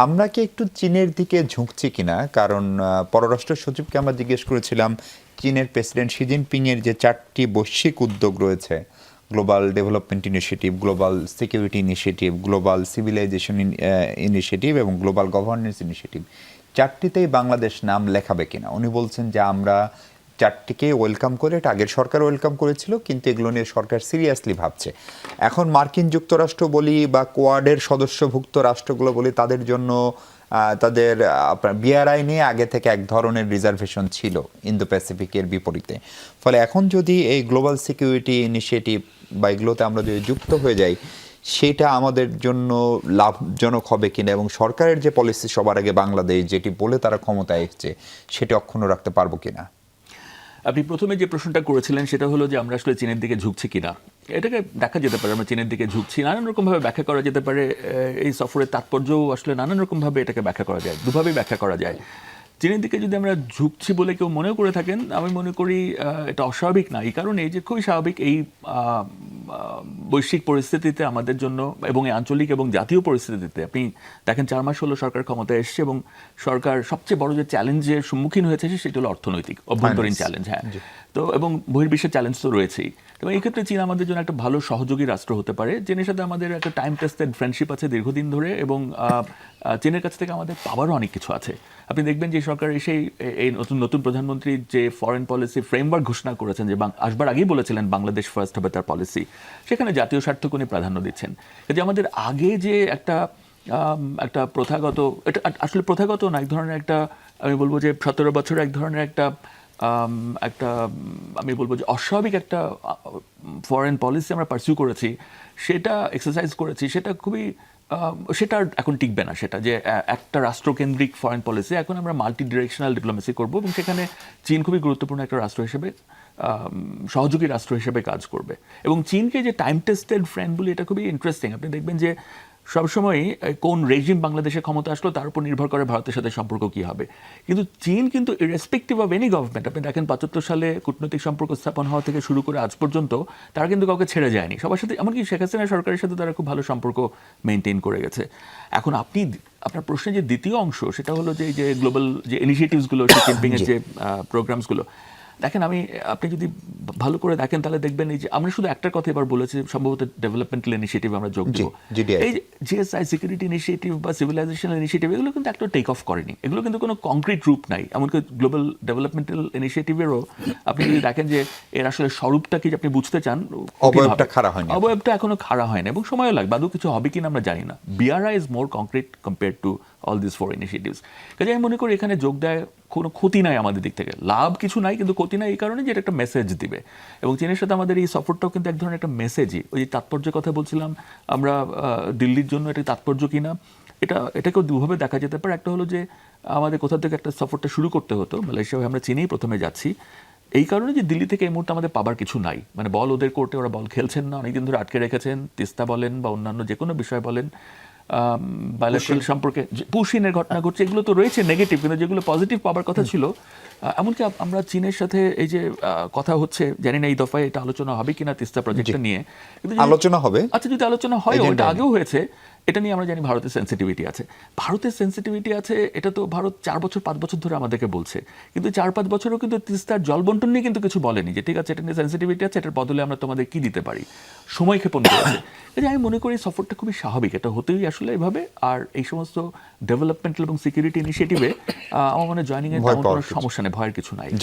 আমরা কি একটু চীনের দিকে ঝুঁকছি কিনা? কারণ পররাষ্ট্র সচিবকে আমরা জিজ্ঞেস করেছিলাম চীনের প্রেসিডেন্ট শি জিনপিং এর যে 4টি বৈশ্বিক উদ্যোগ রয়েছে, global development initiative, global security initiative, global civilization initiative এবং গ্লোবাল গভর্নেন্স ইনিশিয়েটিভ, 4টিতেই বাংলাদেশ নাম লেখাবে কিনা। উনি বলছেন যে আমরা 4টিকে ওয়েলকাম করে, এটা আগের সরকার ওয়েলকাম করেছিল, কিন্তু এগুলো নিয়ে সরকার সিরিয়াসলি ভাবছে। এখন মার্কিন যুক্তরাষ্ট্র বলি বা কোয়াডের সদস্যভুক্ত রাষ্ট্রগুলো বলি, তাদের জন্য তাদের আপনার বিআরআই নিয়ে আগে থেকে এক ধরনের রিজার্ভেশন ছিল ইন্দো প্যাসিফিকের বিপরীতে। ফলে এখন যদি এই গ্লোবাল সিকিউরিটি ইনিশিয়েটিভ বা এগুলোতে আমরা যদি যুক্ত হয়ে যাই, সেটা আমাদের জন্য লাভজনক হবে কিনা, এবং সরকারের যে পলিসি সবার আগে বাংলাদেশ যেটি বলে তারা ক্ষমতায় এসছে, সেটি অক্ষুণ্ণ রাখতে পারবো কিনা। আপনি প্রথমে যে প্রশ্নটা করেছিলেন সেটা হলো যে আমরা আসলে চীনের দিকে ঝুঁকছি কিনা। এটাকে দেখা যেতে পারে আমরা চীনের দিকে ঝুঁকছি, নানান রকমভাবে ব্যাখ্যা করা যেতে পারে। এই সফরের তাৎপর্যও আসলে নানান রকমভাবে এটাকে ব্যাখ্যা করা যায়, দুভাবেই ব্যাখ্যা করা যায়। চীনের দিকে যদি আমরা ঝুঁকছি বলে কেউ মনেও করে থাকেন, আমি মনে করি এটা অস্বাভাবিক না। এই কারণে যে খুবই স্বাভাবিক, এই বৈশ্বিক পরিস্থিতিতে আমাদের জন্য এবং এই আঞ্চলিক এবং জাতীয় পরিস্থিতিতে আপনি দেখেন 4 মাস হলো সরকার ক্ষমতায় এসছে এবং সরকার সবচেয়ে বড় যে চ্যালেঞ্জের সম্মুখীন হয়েছে সেটা হলো অর্থনৈতিক অভ্যন্তরীণ চ্যালেঞ্জ। হ্যাঁ, তো এবং বহির্বিশ্বের চ্যালেঞ্জ তো রয়েছেই। এবং এই ক্ষেত্রে চীন আমাদের জন্য একটা ভালো সহযোগী রাষ্ট্র হতে পারে, চীনের সাথে আমাদের একটা টাইম টেস্টেড ফ্রেন্ডশিপ আছে দীর্ঘদিন ধরে, এবং চীনের কাছ থেকে আমাদের পাওয়ারও অনেক কিছু আছে। আপনি দেখবেন যে সরকার এসেই এই নতুন প্রধানমন্ত্রী যে ফরেন পলিসি ফ্রেমওয়ার্ক ঘোষণা করেছেন, যে আসবার আগেই বলেছিলেন বাংলাদেশ ফার্স্ট হবে তার পলিসি, সেখানে জাতীয় স্বার্থকে উনি প্রাধান্য দিচ্ছেন। যে আমাদের আগে যে একটা প্রথাগত, এটা আসলে প্রথাগত না, এক ধরনের একটা, আমি বলবো যে 17 বছর এক ধরনের একটা আমি বলবো যে অস্বাভাবিক একটা ফরেন পলিসি আমরা পারসিউ করেছি, সেটা এক্সারসাইজ করেছি, সেটা খুবই সেটা এখন টিকবে না। সেটা যে একটা রাষ্ট্রকেন্দ্রিক ফরেন পলিসি, এখন আমরা মাল্টি ডিরেকশনাল ডিপ্লোমেসি করব, এবং সেখানে চীন খুবই গুরুত্বপূর্ণ একটা রাষ্ট্র হিসেবে, সহযোগী রাষ্ট্র হিসেবে কাজ করবে। এবং চীনকে যে টাইম টেস্টেড ফ্রেন্ড বলি, এটা খুবই ইন্টারেস্টিং। আপনি দেখবেন যে সবসময় কোন রেজিম বাংলাদেশে ক্ষমতা আসলো তার উপর নির্ভর করে ভারতের সাথে সম্পর্ক কী হবে। কিন্তু চীন কিন্তু ইরেসপেক্টিভ অফ এনি গভর্নমেন্ট, আপনি দেখেন 75 সালে কূটনৈতিক সম্পর্ক স্থাপন হওয়া থেকে শুরু করে আজ পর্যন্ত তারা কিন্তু কাউকে ছেড়ে যায়নি, সবার সাথে, এমনকি শেখ হাসিনা সরকারের সাথে তারা খুব ভালো সম্পর্ক মেনটেন করে গেছে। এখন আপনার প্রশ্নের যে দ্বিতীয় অংশ, সেটা হলো যে গ্লোবাল যে ইনিশিয়েটিভসগুলো, শি জিনপিংয়ের যে প্রোগ্রামসগুলো, দেখেন আপনি যদি ভালো করে দেখেন তাহলে দেখবেন এই যে আমরা শুধু একটার কথা এবার বলেছি, সম্ভবত ডেভেলপমেন্টাল ইনিশিয়েটিভ আমরা যোগ দেব। এই জিএসআই সিকিউরিটি ইনিশিয়েটিভ বা সিভিলাইজেশন ইনিশিয়েটিভ, এগুলো কিন্তু একটা টেক অফ করেনি, এগুলো কিন্তু কোনো কংক্রিট রূপ নাই। এমনকি গ্লোবাল ডেভেলপমেন্টাল ইনিশিয়েটিভেরও আপনি যদি দেখেন যে এর আসলে স্বরূপটা কি আপনি বুঝতে চান, অবয়বটা এখনো খাড়া হয় না, এবং সময়ও লাগবে, আদৌ কিছু হবে কিনা আমরা জানি না। BRI is more concrete compared to all this four initiatives. কাজে আমি মনে করি এখানে যোগ দেয় কোনো ক্ষতি নাই আমাদের দিক থেকে, লাভ কিছু নাই, কিন্তু ক্ষতি নাই এই কারণে যে এটা একটা মেসেজ দিবে। এবং চীনের সাথে আমাদের এই সফরটাও কিন্তু এক ধরনের একটা মেসেজই। ওই যে তাৎপর্যের কথা বলছিলাম আমরা, দিল্লির জন্য এটা তাৎপর্য কিনা, এটাকেও দুভাবে দেখা যেতে পারে। একটা হলো যে আমাদের কোথা থেকে একটা সফরটা শুরু করতে হতো, মালয়েশিয়া হয়ে আমরা চীনেই প্রথমে যাচ্ছি, এই কারণে যে দিল্লি থেকে এই মুহূর্তে আমাদের পাবার কিছু নাই। মানে বল ওদের কোর্টে, ওরা বল খেলছেন না, অনেকদিন ধরে আটকে রেখেছেন, তিস্তা বলেন বা অন্যান্য যে কোনো বিষয় বলেন, বায়োলেট্রাল সম্পর্কে পুশিনের ঘটনা ঘটছে, এগুলো তো রয়েছে নেগেটিভ, কিন্তু যেগুলো পজিটিভ পাবার কথা ছিল, এমনকি আমরা চীনের সাথে এই যে কথা হচ্ছে, জানি না এই দফায় এটা আলোচনা হবে কিনা তিস্তা প্রজেক্টটা নিয়ে, কিন্তু আলোচনা হবে। আচ্ছা, যদি আলোচনা হয়, ওটা আগেও হয়েছে, এটা নিয়ে আমরা জানি ভারতের সেন্সিটিভিটি আছে, এটা তো ভারত 4 বছর 5 বছর ধরে আমাদেরকে বলছে, কিন্তু 4-5 বছরও কিন্তু তিস্তার জল বন্টন নিয়ে কিন্তু কিছু বলেনি, যে ঠিক আছে এটা নিয়ে সেন্সিটিভিটি আছে, এটার বদলে আমরা তোমাদের কি দিতে পারি, সময় ক্ষেপণ করেছে। আমি মনে করি সফরটা খুবই স্বাভাবিক, এটা হতেই আসলে এভাবে। আর এই সমস্ত ডেভেলপমেন্টাল এবং সিকিউরিটি ইনিশিয়েটিভে আমার মনে হয় জয়েনিং এর তেমন কোনো সমস্যা নেই, ভয়ের কিছু নাই।